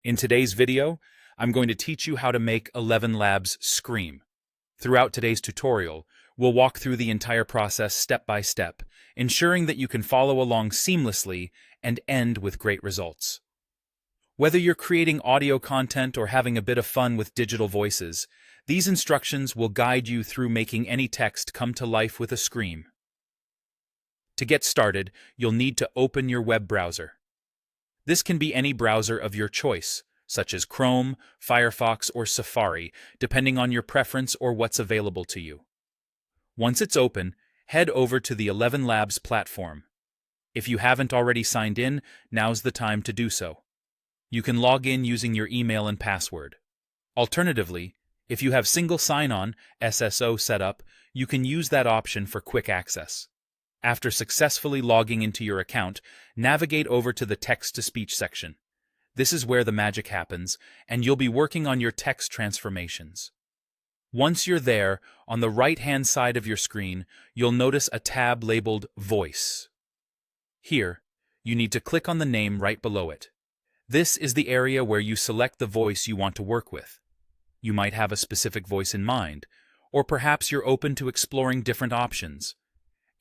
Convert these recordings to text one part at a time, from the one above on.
In today's video, I'm going to teach you how to make ElevenLabs scream. Throughout today's tutorial, we'll walk through the entire process step by step, ensuring that you can follow along seamlessly and end with great results. Whether you're creating audio content or having a bit of fun with digital voices, these instructions will guide you through making any text come to life with a scream. To get started, you'll need to open your web browser. This can be any browser of your choice, such as Chrome, Firefox, or Safari, depending on your preference or what's available to you. Once it's open, head over to the ElevenLabs platform. If you haven't already signed in, now's the time to do so. You can log in using your email and password. Alternatively, if you have single sign-on (SSO) set up, you can use that option for quick access. After successfully logging into your account, navigate over to the text-to-speech section. This is where the magic happens, and you'll be working on your text transformations. Once you're there, on the right-hand side of your screen, you'll notice a tab labeled Voice. Here, you need to click on the name right below it. This is the area where you select the voice you want to work with. You might have a specific voice in mind, or perhaps you're open to exploring different options.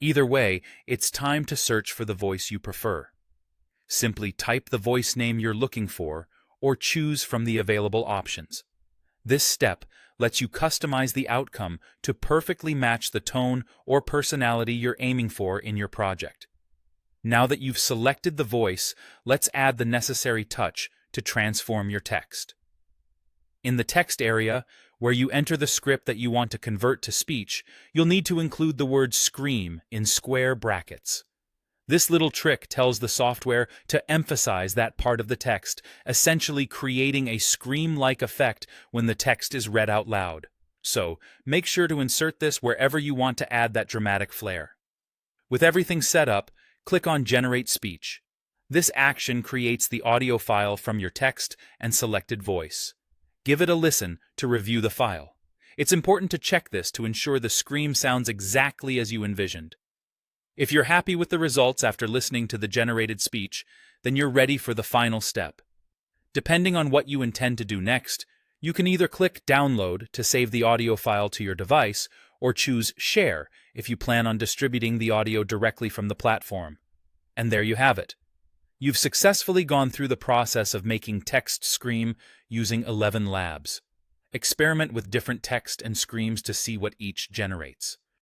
Either way, it's time to search for the voice you prefer. Simply type the voice name you're looking for, or choose from the available options. This step lets you customize the outcome to perfectly match the tone or personality you're aiming for in your project. Now that you've selected the voice, let's add the necessary touch to transform your text. In the text area, where you enter the script that you want to convert to speech, you'll need to include the word scream in square brackets. This little trick tells the software to emphasize that part of the text, essentially creating a scream-like effect when the text is read out loud. So, make sure to insert this wherever you want to add that dramatic flair. With everything set up, click on Generate Speech. This action creates the audio file from your text and selected voice. Give it a listen to review the file. It's important to check this to ensure the scream sounds exactly as you envisioned. If you're happy with the results after listening to the generated speech, then you're ready for the final step. Depending on what you intend to do next, you can either click Download to save the audio file to your device, or choose Share if you plan on distributing the audio directly from the platform. And there you have it. You've successfully gone through the process of making text scream using ElevenLabs. Experiment with different text and screams to see what each generates.